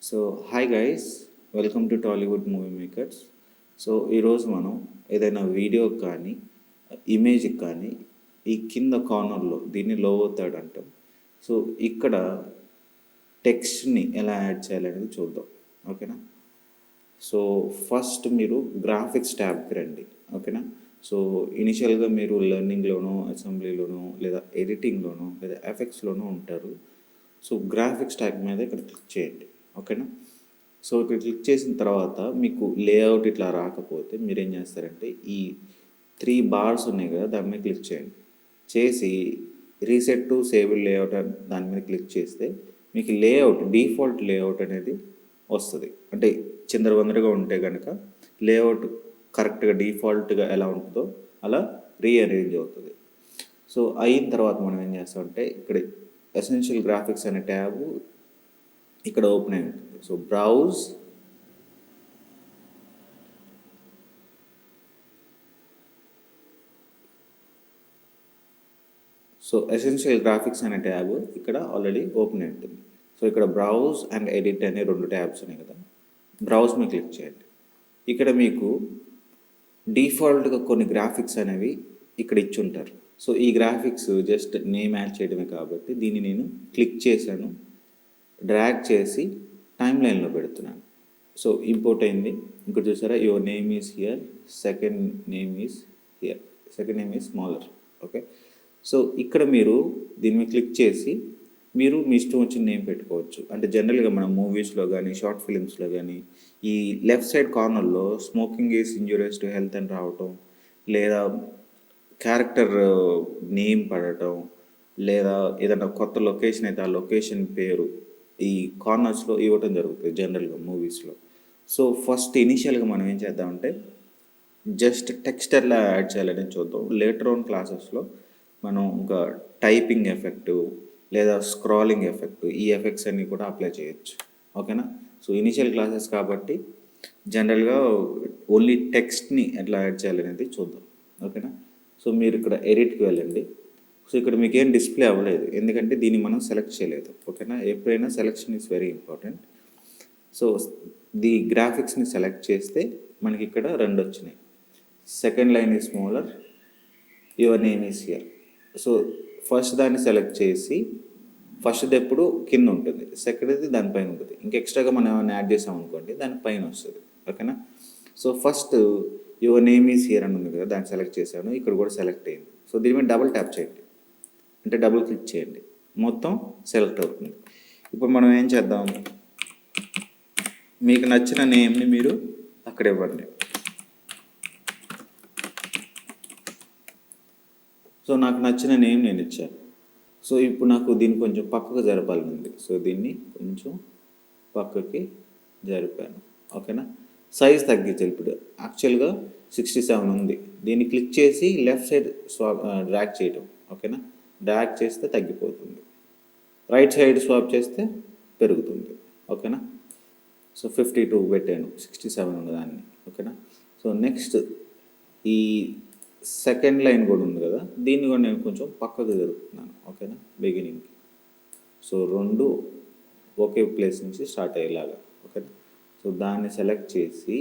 So hi guys, welcome to Tollywood movie makers. So ఈరోజు మనం ఏదైనా వీడియో కానీ ఇమేజ్ కానీ ఈ కింద కార్నర్లో దీన్ని లో అవుతాడు అంటాం. సో ఇక్కడ టెక్స్ట్ని ఎలా యాడ్ చేయాలనేది చూద్దాం. ఓకేనా. సో ఫస్ట్ మీరు గ్రాఫిక్స్ ట్యాబ్కి రండి. ఓకేనా. సో ఇనిషియల్గా మీరు లెర్నింగ్లోనో అసెంబ్లీలోనో లేదా ఎడిటింగ్లోనో లేదా ఎఫెక్ట్స్లోనో ఉంటారు. సో గ్రాఫిక్స్ ట్యాబ్ మీద ఇక్కడ క్లిక్ చేయండి. ఓకేనా. సో ఇక్కడ క్లిక్ చేసిన తర్వాత మీకు లేఅవుట్ ఇట్లా రాకపోతే మీరు ఏం చేస్తారంటే ఈ 3 బార్స్ ఉన్నాయి కదా, దాని మీద క్లిక్ చేయండి. చేసి రీసెట్ టు సేవ్ లేఅవుట్ దాని మీద క్లిక్ చేస్తే మీకు లేఅవుట్ డిఫాల్ట్ లేఅవుట్ అనేది వస్తుంది. అంటే చిందరవందరగా ఉంటే కనుక లేఅవుట్ కరెక్ట్గా డిఫాల్ట్గా ఎలా ఉంటుందో అలా రీఅరేంజ్ అవుతుంది. సో అయిన తర్వాత మనం ఏం చేస్తామంటే ఇక్కడ ఎసెన్షియల్ గ్రాఫిక్స్ అనే ట్యాబ్ ఇక్కడ ఓపెన్ అయి ఉంటుంది. So browse so essential graphics అనే ట్యాబ్ ఇక్కడ ఆల్రెడీ ఓపెన్ అయి ఉంటుంది. సో ఇక్కడ బ్రౌజ్ అండ్ ఎడిట్ అనే 2 ట్యాబ్స్ ఉన్నాయి కదా, బ్రౌజ్ మీద క్లిక్ చేయండి. ఇక్కడ మీకు డిఫాల్ట్గా కొన్ని గ్రాఫిక్స్ అనేవి ఇక్కడ ఇచ్చి ఉంటారు. సో ఈ గ్రాఫిక్స్ జస్ట్ నేమ్ యాడ్ చేయడమే కాబట్టి దీన్ని నేను క్లిక్ చేశాను, డ్రాగ్ చేసి టైమ్ లైన్లో పెడుతున్నాను. సో ఇంపోర్ట్ అయింది. ఇక్కడ చూసారా, your name is here, second name is here, second name is smaller. Okay. So ఇక్కడ మీరు దీని మీద క్లిక్ చేసి మీరు మీ ఇష్టం వచ్చిన నేమ్ పెట్టుకోవచ్చు. అంటే జనరల్గా మనం మూవీస్లో కానీ షార్ట్ ఫిలిమ్స్లో కానీ ఈ లెఫ్ట్ సైడ్ కార్నర్లో smoking is injurious to health అని రావటం, లేదా క్యారెక్టర్ నేమ్ పడటం, లేదా ఏదైనా కొత్త లొకేషన్ అయితే ఆ లొకేషన్ పేరు ఈ కార్నర్స్లో ఇవ్వటం జరుగుతుంది జనరల్గా మూవీస్లో. సో ఫస్ట్ ఇనిషియల్గా మనం ఏం చేద్దామంటే జస్ట్ టెక్స్ట్ ఎలా యాడ్ చేయాలని చూద్దాం. లేటర్ ఆన్ క్లాసెస్లో మనం ఇంకా టైపింగ్ ఎఫెక్ట్ లేదా స్క్రాలింగ్ ఎఫెక్ట్, ఈ ఎఫెక్ట్స్ అన్నీ కూడా అప్లై చేయొచ్చు. ఓకేనా. సో ఇనిషియల్ క్లాసెస్ కాబట్టి జనరల్గా ఓన్లీ టెక్స్ట్ని ఎట్లా యాడ్ చేయాలనేది చూద్దాం. ఓకేనా. సో మీరు ఇక్కడ ఎడిట్కి వెళ్ళండి. సో ఇక్కడ మీకు ఏం డిస్ప్లే అవ్వలేదు ఎందుకంటే దీన్ని మనం సెలెక్ట్ చేయలేదు. ఓకేనా. ఎప్పుడైనా selection is very important. So the గ్రాఫిక్స్ని సెలెక్ట్ చేస్తే మనకి ఇక్కడ 2 వచ్చినాయి. Second line is smaller, your name is here. So first దాన్ని సెలెక్ట్ చేసి ఫస్ట్ది ఎప్పుడు కింద ఉంటుంది, సెకండ్ది దానిపైన ఉంటుంది. ఇంకా ఎక్స్ట్రాగా మనం ఏమైనా యాడ్ చేసాం అనుకోండి దానిపైన వస్తుంది. ఓకేనా. So first your name is here అని ఉంది కదా, దాన్ని సెలెక్ట్ చేశాను. ఇక్కడ కూడా సెలెక్ట్ అయింది. సో దీని మీద డబుల్ ట్యాప్ చేయండి, అంటే డబుల్ క్లిక్ చేయండి, మొత్తం సెలెక్ట్ అవుతుంది. ఇప్పుడు మనం ఏం చేద్దాం, మీకు నచ్చిన నేమ్ని మీరు అక్కడ ఇవ్వండి. సో నాకు నచ్చిన నేమ్ నేను ఇచ్చాను. సో ఇప్పుడు నాకు దీన్ని కొంచెం పక్కకు జరపాలని ఉంది. సో దీన్ని కొంచెం పక్కకి జరిపాను. ఓకేనా. సైజ్ తగ్గించాలి. ఇప్పుడు యాక్చువల్గా 67 ఉంది. దీన్ని క్లిక్ చేసి లెఫ్ట్ సైడ్ డ్రాగ్ చేయటం. ఓకేనా. డ్రాగ్ చేస్తే తగ్గిపోతుంది, రైట్ సైడ్ స్వాప్ చేస్తే పెరుగుతుంది. ఓకేనా. సో 52 పెట్టాను, 67 ఉన్నదాన్ని. ఓకేనా. సో నెక్స్ట్ ఈ సెకండ్ లైన్ కూడా ఉంది కదా, దీన్ని కూడా నేను కొంచెం పక్కకు జరుపుతున్నాను. ఓకేనా. బిగినింగ్కి. సో 2 ఒకే ప్లేస్ నుంచి స్టార్ట్ అయ్యేలాగా. ఓకేనా. సో దాన్ని సెలెక్ట్ చేసి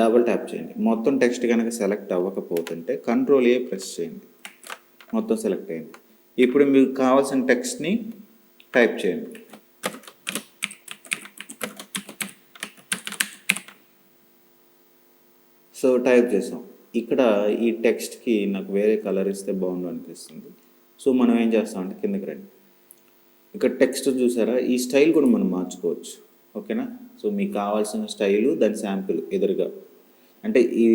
డబుల్ ట్యాప్ చేయండి. మొత్తం టెక్స్ట్ కనుక సెలెక్ట్ అవ్వకపోతుంటే Ctrl+A ప్రెస్ చేయండి, మొత్తం సెలెక్ట్ అయింది. ఇప్పుడు మీకు కావాల్సిన టెక్స్ట్ని టైప్ చేయండి. సో టైప్ చేసాం. ఇక్కడ ఈ టెక్స్ట్కి నాకు వేరే కలర్ ఇస్తే బాగుండు అనిపిస్తుంది. సో మనం ఏం చేస్తామంటే కిందకి రండి. ఇక్కడ టెక్స్ట్ చూసారా, ఈ స్టైల్ కూడా మనం మార్చుకోవచ్చు. ఓకేనా. సో మీకు కావాల్సిన స్టైలు దాని శాంపిల్ ఎదురుగా, అంటే ఈ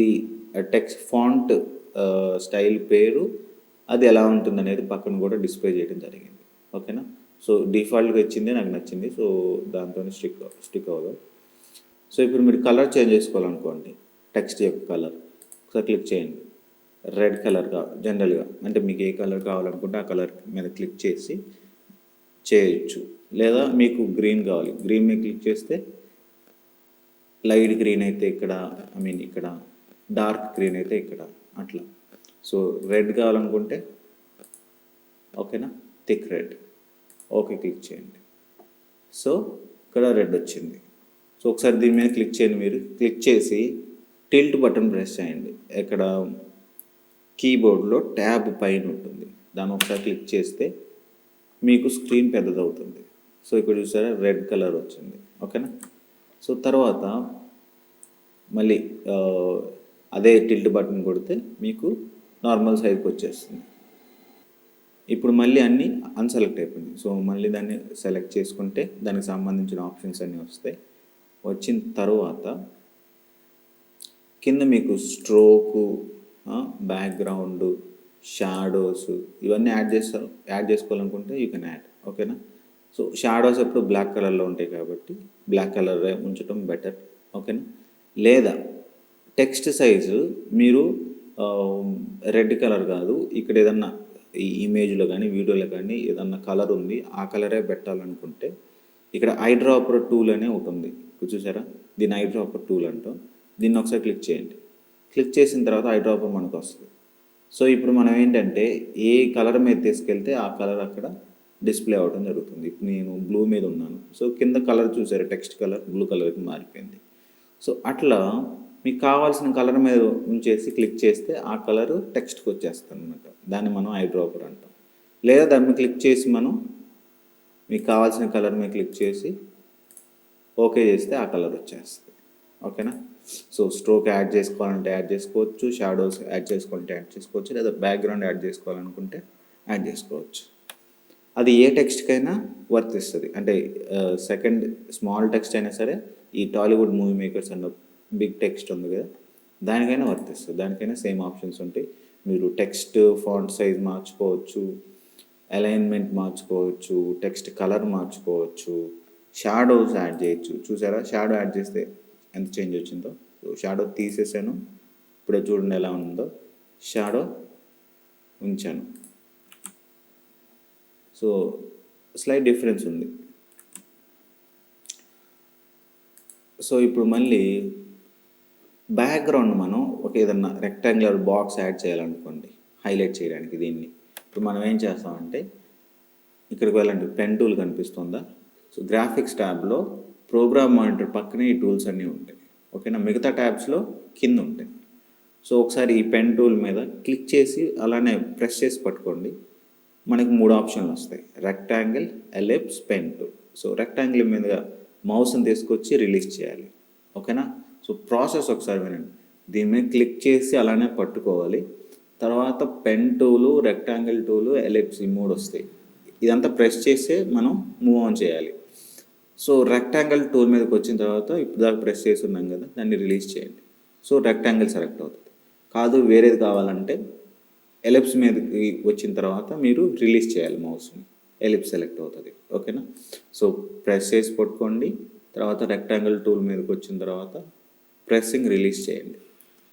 టెక్స్ట్ ఫాంట్ స్టైల్ పేరు అది ఎలా ఉంటుంది అనేది పక్కన కూడా డిస్ప్లే చేయడం జరిగింది. ఓకేనా. సో డిఫాల్ట్గా ఇచ్చిందే నాకు నచ్చింది. సో దాంతో స్టిక్ అవ్వదు. సో ఇప్పుడు మీరు కలర్ చేంజ్ చేసుకోవాలనుకోండి, టెక్స్ట్ యొక్క కలర్ ఒకసారి క్లిక్ చేయండి. రెడ్ కలర్ జనరల్గా అంటే మీకు ఏ కలర్ కావాలనుకుంటే ఆ కలర్ మీద క్లిక్ చేసి చేయొచ్చు. లేదా మీకు గ్రీన్ కావాలి, గ్రీన్ మీద క్లిక్ చేస్తే లైట్ గ్రీన్ అయితే ఇక్కడ, ఇక్కడ డార్క్ గ్రీన్ అయితే ఇక్కడ, అట్లా. సో రెడ్ కావాలనుకుంటే ఓకేనా, థిక్ రెడ్, ఓకే క్లిక్ చేయండి. సో ఇక్కడ రెడ్ వచ్చింది. సో ఒకసారి దీని మీద క్లిక్ చేయండి. మీరు క్లిక్ చేసి టిల్ట్ బటన్ ప్రెస్ చేయండి. ఇక్కడ కీబోర్డ్లో ట్యాబ్ పైన ఉంటుంది, దాన్ని ఒకసారి క్లిక్ చేస్తే మీకు స్క్రీన్ పెద్దదవుతుంది. సో ఇక్కడ చూసారా రెడ్ కలర్ వచ్చింది. ఓకేనా. సో తర్వాత మళ్ళీ అదే టిల్ట్ బటన్ కొడితే మీకు నార్మల్ సైజ్కి వచ్చేస్తుంది. ఇప్పుడు మళ్ళీ అన్నీ అన్సెలెక్ట్ అయిపోయింది. సో మళ్ళీ దాన్ని సెలెక్ట్ చేసుకుంటే దానికి సంబంధించిన ఆప్షన్స్ అన్నీ వస్తాయి. వచ్చిన తర్వాత కింద మీకు స్ట్రోకు, బ్యాక్గ్రౌండ్, షాడోస్ ఇవన్నీ యాడ్ చేసుకోవాలనుకుంటే యూ కెన్ యాడ్. ఓకేనా. సో షాడోస్ ఎప్పుడు బ్లాక్ కలర్లో ఉంటాయి కాబట్టి బ్లాక్ కలర్ ఉంచడం బెటర్. ఓకేనా. లేదా టెక్స్ట్ సైజు మీరు రెడ్ కలర్ కాదు, ఇక్కడ ఏదన్నా ఈ ఇమేజ్లో కానీ వీడియోలో కానీ ఏదన్నా కలర్ ఉంది ఆ కలరే పెట్టాలనుకుంటే ఇక్కడ ఐ డ్రాపర్ టూల్ అనే ఒకటి ఉంది. ఇప్పుడు చూసారా, దీన్ని ఐ డ్రాపర్ టూల్ అంటాం. దీన్ని ఒకసారి క్లిక్ చేయండి. క్లిక్ చేసిన తర్వాత ఐ డ్రాపర్ మనకు వస్తుంది. సో ఇప్పుడు మనం ఏంటంటే ఏ కలర్ మీద తీసుకెళ్తే ఆ కలర్ అక్కడ డిస్ప్లే అవ్వడం జరుగుతుంది. ఇప్పుడు నేను బ్లూ మీద ఉన్నాను. సో కింద కలర్ చూసారా, టెక్స్ట్ కలర్ బ్లూ కలర్కి మారిపోయింది. సో అట్లా మీకు కావాల్సిన కలర్ మీద ఉంచేసి క్లిక్ చేస్తే ఆ కలర్ టెక్స్ట్కి వచ్చేస్తుంది అనమాట. దాన్ని మనం ఐ డ్రాపర్ అంటాం. లేదా దాన్ని క్లిక్ చేసి మనం మీకు కావాల్సిన కలర్ మీద క్లిక్ చేసి ఓకే చేస్తే ఆ కలర్ వచ్చేస్తుంది. ఓకేనా. సో స్ట్రోక్ యాడ్ చేసుకోవాలంటే యాడ్ చేసుకోవచ్చు, షాడోస్ యాడ్ చేసుకోవాలంటే యాడ్ చేసుకోవచ్చు, లేదా బ్యాక్గ్రౌండ్ యాడ్ చేసుకోవాలనుకుంటే యాడ్ చేసుకోవచ్చు. అది ఏ టెక్స్ట్కైనా వర్తిస్తుంది. అంటే సెకండ్ స్మాల్ టెక్స్ట్ అయినా సరే, ఈ టాలీవుడ్ మూవీ మేకర్స్ అన్న బిగ్ టెక్స్ట్ ఉంది కదా, దానికైనా వర్తిస్తుంది. దానికైనా సేమ్ ఆప్షన్స్ ఉంటాయి. మీరు టెక్స్ట్ ఫాంట్ సైజ్ మార్చుకోవచ్చు, అలైన్మెంట్ మార్చుకోవచ్చు, టెక్స్ట్ కలర్ మార్చుకోవచ్చు, షాడోస్ యాడ్ చేయొచ్చు. చూసారా, షాడో యాడ్ చేస్తే ఎంత చేంజ్ వచ్చిందో. సో షాడో తీసేసాను, ఇప్పుడే చూడండి ఎలా ఉందో. షాడో ఉంచాను. సో స్లైట్ డిఫరెన్స్ ఉంది. సో ఇప్పుడు మళ్ళీ బ్యాక్గ్రౌండ్ మనం ఒక ఏదన్నా రెక్టాంగులర్ బాక్స్ యాడ్ చేయాలనుకోండి, హైలైట్ చేయడానికి దీన్ని. ఇప్పుడు మనం ఏం చేస్తామంటే ఇక్కడికి వెళ్ళండి, పెన్ టూల్ కనిపిస్తుందా. సో గ్రాఫిక్స్ ట్యాబ్లో ప్రోగ్రామ్ మానిటర్ పక్కనే ఈ టూల్స్ అన్నీ ఉంటాయి. ఓకేనా. మిగతా ట్యాబ్స్లో కింద ఉంటాయి. సో ఒకసారి ఈ పెన్ టూల్ మీద క్లిక్ చేసి అలానే ప్రెస్ చేసి పట్టుకోండి. మనకి 3 ఆప్షన్లు వస్తాయి, rectangle, ellipse, pen tool. So rectangle మీదుగా మౌస్ని తీసుకొచ్చి రిలీజ్ చేయాలి. ఓకేనా. సో ప్రాసెస్ ఒకసారి వినండి. దీని మీద క్లిక్ చేసి అలానే పట్టుకోవాలి. తర్వాత pen tool, rectangle tool, ellipse ఈ 3 వస్తాయి. ఇదంతా ప్రెస్ చేసే మనం మూవ్ ఆన్ చేయాలి. సో రెక్టాంగిల్ టూల్ మీదకి వచ్చిన తర్వాత ఇప్పుడు దాకా ప్రెస్ చేసి ఉన్నాం కదా, దాన్ని రిలీజ్ చేయండి. సో రెక్టాంగిల్ సెలెక్ట్ అవుతుంది. కాదు వేరేది కావాలంటే ఎలిప్స్ మీదకి వచ్చిన తర్వాత మీరు రిలీజ్ చేయాలి మౌస్ని, ఎలిప్స్ సెలెక్ట్ అవుతుంది. ఓకేనా. సో ప్రెస్ చేసి పట్టుకోండి. తర్వాత రెక్టాంగిల్ టూల్ మీదకి వచ్చిన తర్వాత ప్రెస్సింగ్ రిలీజ్ చేయండి.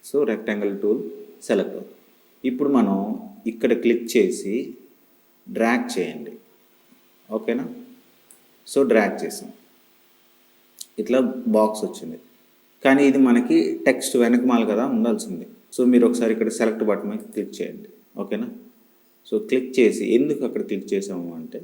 సో రెక్టాంగిల్ టూల్ సెలెక్ట్ అవుతుంది. ఇప్పుడు మనం ఇక్కడ క్లిక్ చేసి డ్రాగ్ చేయండి. ఓకేనా. సో డ్రాగ్ చేసాం, ఇట్లా బాక్స్ వచ్చింది. కానీ ఇది మనకి టెక్స్ట్ వెనకమాల కదా ఉండాల్సింది. సో మీరు ఒకసారి ఇక్కడ సెలెక్ట్ బటన్ మీద క్లిక్ చేయండి. ఓకేనా. సో క్లిక్ చేసి ఎందుకు అక్కడ క్లిక్ చేసాము అంటే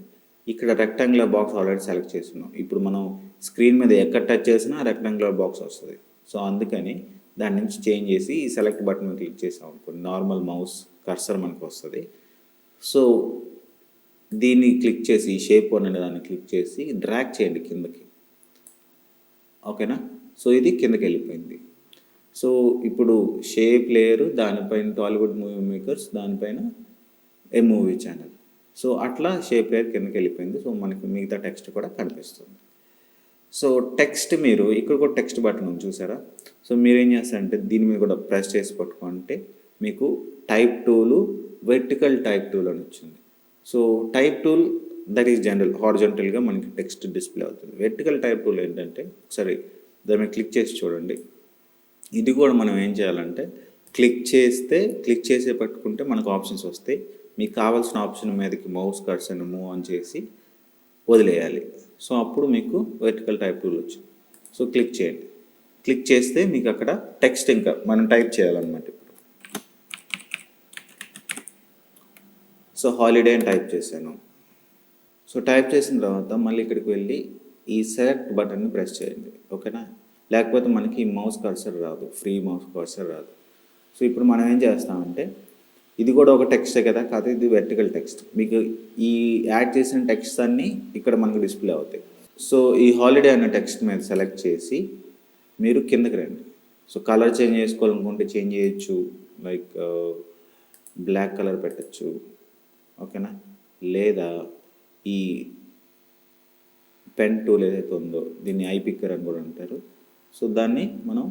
ఇక్కడ రెక్టాంగులర్ బాక్స్ ఆల్రెడీ సెలెక్ట్ చేస్తున్నాం. ఇప్పుడు మనం స్క్రీన్ మీద ఎక్కడ టచ్ చేసినా రెక్టాంగులర్ బాక్స్ వస్తుంది. సో అందుకని దాని నుంచి చేంజ్ చేసి ఈ సెలెక్ట్ బటన్ మీద క్లిక్ చేసాం అనుకోండి, నార్మల్ మౌస్ కర్సర్ మనకు వస్తుంది. సో దీన్ని క్లిక్ చేసి ఈ షేప్ వన్ అనే దాన్ని క్లిక్ చేసి డ్రాగ్ చేయండి కిందకి. ఓకేనా. సో ఇది కిందకి వెళ్ళిపోయింది. సో ఇప్పుడు షేప్ లేయరు, దానిపైన టాలీవుడ్ మూవీ మేకర్స్, దానిపైన ఏ మూవీ ఛానల్. సో అట్లా షేప్ లేయర్ కిందకి వెళ్ళిపోయింది. సో మనకి మిగతా టెక్స్ట్ కూడా కనిపిస్తుంది. సో టెక్స్ట్ మీరు ఇక్కడ కూడా టెక్స్ట్ బటన్ ఉంది చూసారా. సో మీరు ఏం చేస్తారంటే దీని మీద కూడా ప్రెస్ చేసి పట్టుకుంటే మీకు type tool, vertical type tool అని వచ్చింది. So type tool that is general, హారిజాంటల్గా మనకి టెక్స్ట్ డిస్ప్లే అవుతుంది. వెర్టికల్ టైప్ టూల్ ఏంటంటే ఒకసారి దాని మీద క్లిక్ చేసి చూడండి. ఇది కూడా మనం ఏం చేయాలంటే క్లిక్ చేసే పట్టుకుంటే మనకు ఆప్షన్స్ వస్తాయి. మీకు కావాల్సిన ఆప్షన్ మీదకి మౌస్ కర్సర్ని మూవ్ ఆన్ చేసి వదిలేయాలి. సో అప్పుడు మీకు వెర్టికల్ టైప్ టూల్ వచ్చింది. సో క్లిక్ చేయండి. క్లిక్ చేస్తే మీకు అక్కడ టెక్స్ట్ ఇంకా మనం టైప్ చేయాలన్నమాట. ఇప్పుడు సో హాలిడే అని టైప్ చేశాను. సో టైప్ చేసిన తర్వాత మళ్ళీ ఇక్కడికి వెళ్ళి ఈ సెలెక్ట్ బటన్ని ప్రెస్ చేయండి, ఓకేనా. లేకపోతే మనకి మౌస్ కర్సర్ రాదు, ఫ్రీ మౌస్ కర్సర్ రాదు. సో ఇప్పుడు మనం ఏం చేస్తామంటే, ఇది కూడా ఒక టెక్స్టే కదా, కాదు ఇది వెర్టికల్ టెక్స్ట్. మీకు ఈ యాడ్ చేసిన టెక్స్ట్ అన్నీ ఇక్కడ మనకు డిస్ప్లే అవుతాయి. సో ఈ హాలిడే అనే టెక్స్ట్ మీద సెలెక్ట్ చేసి మీరు కిందకి రండి. సో కలర్ చేంజ్ చేసుకోవాలనుకుంటే చేంజ్ చేయొచ్చు, లైక్ బ్లాక్ కలర్ పెట్టచ్చు, ఓకేనా. లేదా ఈ పెన్ టూల్ ఏదైతే ఉందో దీన్ని ఐ పిక్కర్ అని కూడా అంటారు. సో దాన్ని మనం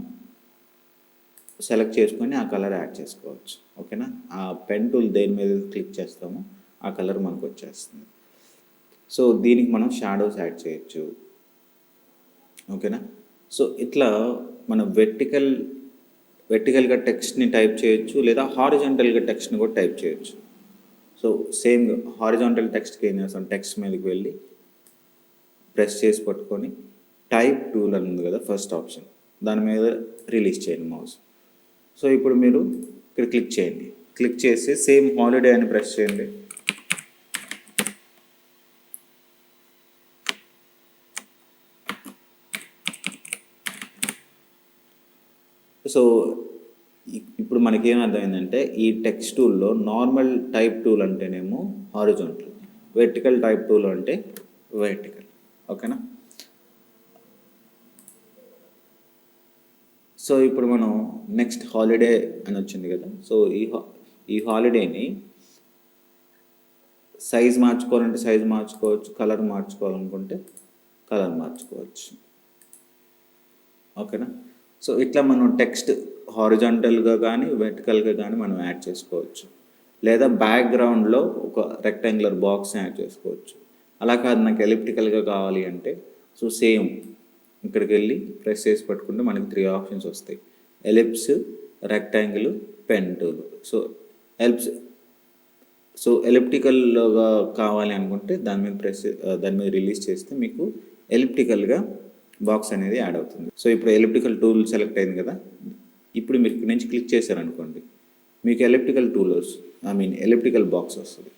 సెలెక్ట్ చేసుకొని ఆ కలర్ యాడ్ చేసుకోవచ్చు, ఓకేనా. ఆ పెన్ టూల్ దేని మీద క్లిక్ చేస్తామో ఆ కలర్ మనకు వచ్చేస్తుంది. సో దీనికి మనం షాడోస్ యాడ్ చేయొచ్చు, ఓకేనా. సో ఇట్లా మనం వెర్టికల్గా టెక్స్ట్ని టైప్ చేయొచ్చు, లేదా హారిజాంటల్గా టెక్స్ట్ని కూడా టైప్ చేయొచ్చు. సో సేమ్ హారిజాంటల్ టెక్స్ట్కి ఏం చేస్తాం, టెక్స్ట్ మీదకి వెళ్ళి ప్రెస్ చేసి పట్టుకొని టైప్ టూల్ అని ఉంది కదా ఫస్ట్ ఆప్షన్, దాని మీద రిలీజ్ చేయండి మౌస్. సో ఇప్పుడు మీరు ఇక్కడ క్లిక్ చేయండి, క్లిక్ చేసి సేమ్ హాలిడే అని ప్రెస్ చేయండి. సో ఇప్పుడు మనకేం అర్థమైందంటే, ఈ టెక్స్ట్ టూల్లో నార్మల్ టైప్ టూల్ అంటేనేమో హారిజాంటల్, వెర్టికల్ టైప్ టూల్ అంటే వెర్టికల్, ఓకేనా. సో ఇప్పుడు మనం నెక్స్ట్ హాలిడే అని వచ్చింది కదా, సో ఈ హాలిడేని సైజ్ మార్చుకోవాలంటే సైజ్ మార్చుకోవచ్చు, కలర్ మార్చుకోవాలనుకుంటే కలర్ మార్చుకోవచ్చు, ఓకేనా. సో ఇట్లా మనం టెక్స్ట్ హారిజాంటల్గా కానీ వెర్టికల్గా కానీ మనం యాడ్ చేసుకోవచ్చు. లేదా బ్యాక్గ్రౌండ్లో ఒక రెక్టాంగులర్ బాక్స్ యాడ్ చేసుకోవచ్చు. అలా కాదు నాకు ఎలిప్టికల్గా కావాలి అంటే, సో సేమ్ ఇక్కడికి వెళ్ళి ప్రెస్ చేసి పట్టుకుంటే మనకి 3 ఆప్షన్స్ వస్తాయి: ellipse, rectangle, pen tool. So ఎలిప్టికల్గా కావాలి అనుకుంటే దాని మీద రిలీజ్ చేస్తే మీకు ఎలిప్టికల్గా బాక్స్ అనేది యాడ్ అవుతుంది. సో ఇప్పుడు ఎలిప్టికల్ టూల్ సెలెక్ట్ అయింది కదా, ఇప్పుడు మీరు ఇక్కడ నుంచి క్లిక్ చేశారనుకోండి, మీకు ఎలిప్టికల్ బాక్స్ వస్తుంది.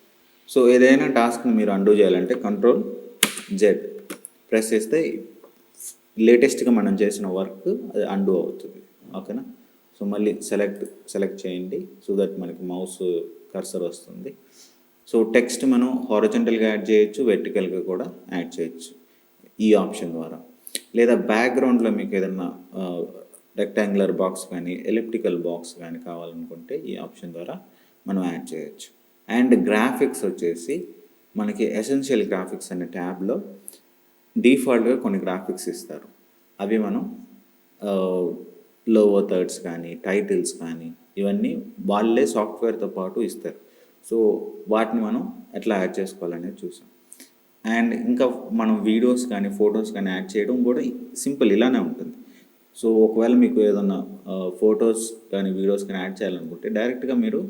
సో ఏదైనా టాస్క్ని మీరు అండూ చేయాలంటే Ctrl+Z ప్రెస్ చేస్తే లేటెస్ట్గా మనం చేసిన వర్క్ అది అండూ అవుతుంది, ఓకేనా. సో మళ్ళీ సెలెక్ట్ చేయండి, సో దట్ మనకి మౌస్ కర్సర్ వస్తుంది. సో టెక్స్ట్ మనం హారిజాంటల్గా యాడ్ చేయొచ్చు, వెర్టికల్గా కూడా యాడ్ చేయొచ్చు ఈ ఆప్షన్ ద్వారా. లేదా బ్యాక్గ్రౌండ్లో మీకు ఏదన్నా రెక్టాంగులర్ బాక్స్ కానీ ఎలిప్టికల్ బాక్స్ కానీ కావాలనుకుంటే ఈ ఆప్షన్ ద్వారా మనం యాడ్ చేయొచ్చు. అండ్ గ్రాఫిక్స్ వచ్చేసి మనకి ఎసెన్షియల్ గ్రాఫిక్స్ అనే ట్యాబ్లో డిఫాల్ట్గా కొన్ని గ్రాఫిక్స్ ఇస్తారు. అవి మనం లోవర్ థర్డ్స్ కానీ టైటిల్స్ కానీ ఇవన్నీ వాళ్ళే సాఫ్ట్వేర్తో పాటు ఇస్తారు. సో వాటిని మనం ఎట్లా యాడ్ చేసుకోవాలనేది చూసాం. అండ్ ఇంకా మనం వీడియోస్ కానీ ఫొటోస్ కానీ యాడ్ చేయడం కూడా సింపుల్ ఇలానే ఉంటుంది. సో ఒకవేళ మీకు ఏదన్నా ఫొటోస్ కానీ వీడియోస్ కానీ యాడ్ చేయాలనుకుంటే డైరెక్ట్గా మీరు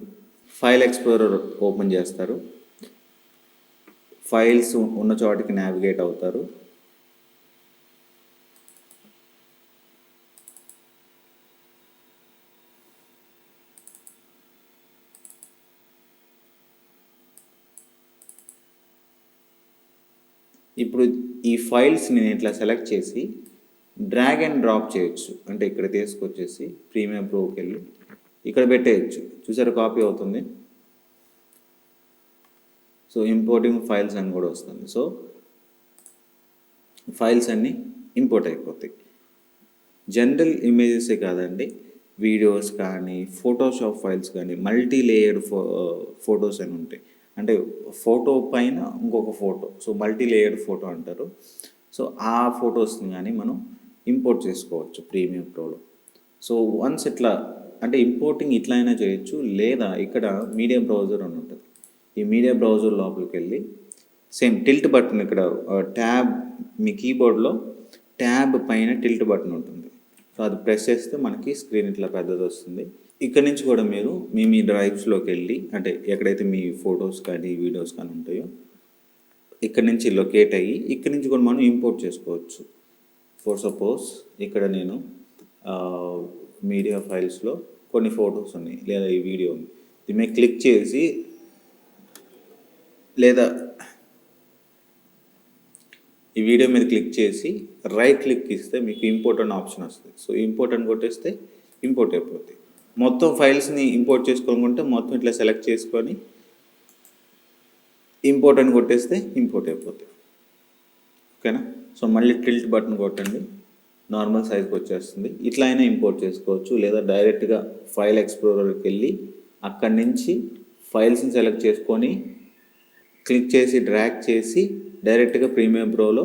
ఫైల్ ఎక్స్ప్లోరర్ ఓపెన్ చేస్తారు, ఫైల్స్ ఉన్న చోటికి నావిగేట్ అవుతారు. ఇప్పుడు ఈ ఫైల్స్ని నేను ఇట్లా సెలెక్ట్ చేసి డ్రాగ్ అండ్ డ్రాప్ చేయొచ్చు. అంటే ఇక్కడ తీసుకొచ్చేసి ప్రీమియర్ ప్రోకి వెళ్ళి ఇక్కడ పెట్టేయచ్చు. చూసారు, కాపీ అవుతుంది. సో ఇంపోర్టింగ్ ఫైల్స్ అని కూడా వస్తుంది. సో ఫైల్స్ అన్నీ ఇంపోర్ట్ అయిపోతాయి. జనరల్ ఇమేజెసే కాదండి, వీడియోస్ కానీ ఫోటోషాప్ ఫైల్స్ కానీ మల్టీ లేయర్డ్ ఫొటోస్ అని ఉంటాయి. అంటే ఫోటో పైన ఇంకొక photo, so multi layered photo అంటారు. సో ఆ ఫొటోస్ని కానీ మనం ఇంపోర్ట్ చేసుకోవచ్చు ప్రీమియం ప్రోలో. సో వన్స్ ఇట్లా అంటే ఇంపోర్టింగ్ ఇట్లా అయినా చేయొచ్చు, లేదా ఇక్కడ మీడియా బ్రౌజర్ అని ఉంటుంది. ఈ మీడియా బ్రౌజర్ లోపలికి వెళ్ళి సేమ్ టిల్ట్ బటన్, ఇక్కడ ట్యాబ్, మీ కీబోర్డ్లో ట్యాబ్ పైన టిల్ట్ బటన్ ఉంటుంది. సో అది ప్రెస్ చేస్తే మనకి స్క్రీన్ ఇట్లా పెద్దది వస్తుంది. ఇక్కడ నుంచి కూడా మీరు మీ డ్రైవ్స్లోకి వెళ్ళి, అంటే ఎక్కడైతే మీ ఫొటోస్ కానీ వీడియోస్ కానీ ఉంటాయో ఇక్కడ నుంచి లొకేట్ అయ్యి ఇక్కడ నుంచి కూడా మనం ఇంపోర్ట్ చేసుకోవచ్చు. ఫర్ సపోజ్ ఇక్కడ నేను మీడియా ఫైల్స్లో కొన్ని ఫొటోస్ ఉన్నాయి, లేదా ఈ వీడియో ఉంది, దీని మీద క్లిక్ చేసి లేదా ఈ వీడియో మీద క్లిక్ చేసి రైట్ క్లిక్ ఇస్తే మీకు ఇంపోర్ట్ అనే ఆప్షన్ వస్తుంది. సో ఇంపోర్ట్ అని కొట్టేస్తే ఇంపోర్ట్ అయిపోతాయి. మొత్తం ఫైల్స్ని ఇంపోర్ట్ చేసుకోవాలనుకుంటే మొత్తం ఇట్లా సెలెక్ట్ చేసుకొని ఇంపోర్ట్ అని కొట్టేస్తే ఇంపోర్ట్ అయిపోతాయి. ఓకేనా? సో మళ్ళీ టిల్ట్ బటన్ కొట్టండి, నార్మల్ సైజ్కి వచ్చేస్తుంది. ఇట్లా అయినా ఇంపోర్ట్ చేసుకోవచ్చు, లేదా డైరెక్ట్గా ఫైల్ ఎక్స్ప్లోరర్కి వెళ్ళి అక్కడి నుంచి ఫైల్స్ని సెలెక్ట్ చేసుకొని క్లిక్ చేసి డ్రాగ్ చేసి డైరెక్ట్గా ప్రీమియర్ ప్రోలో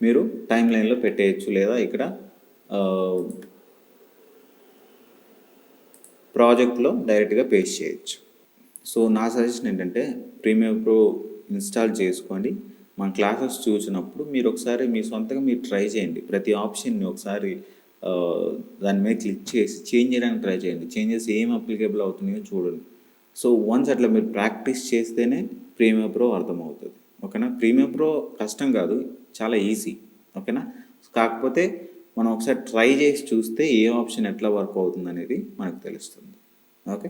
మీరు టైమ్ లైన్లో పెట్టేయచ్చు, లేదా ఇక్కడ ప్రాజెక్ట్లో డైరెక్ట్గా పేస్ట్ చేయొచ్చు. సో నా సజెషన్ ఏంటంటే ప్రీమియర్ ప్రో ఇన్స్టాల్ చేసుకోండి. మన క్లాసెస్ చూసినప్పుడు మీరు ఒకసారి మీ సొంతంగా మీరు ట్రై చేయండి. ప్రతి ఆప్షన్ని ఒకసారి దాని మీద క్లిక్ చేసి చేంజ్ చేయడానికి ట్రై చేయండి. చేంజెస్ ఏం అప్లికేబుల్ అవుతున్నాయో చూడండి. సో వన్స్ అట్లా మీరు ప్రాక్టీస్ చేస్తేనే ప్రీమియర్ ప్రో అర్థమవుతుంది. ఓకేనా? ప్రీమియర్ ప్రో కష్టం కాదు, చాలా ఈజీ. ఓకేనా? కాకపోతే మనం ఒకసారి ట్రై చేసి చూస్తే ఏ ఆప్షన్ ఎట్లా వర్క్ అవుతుంది అనేది మనకు తెలుస్తుంది. ఓకే.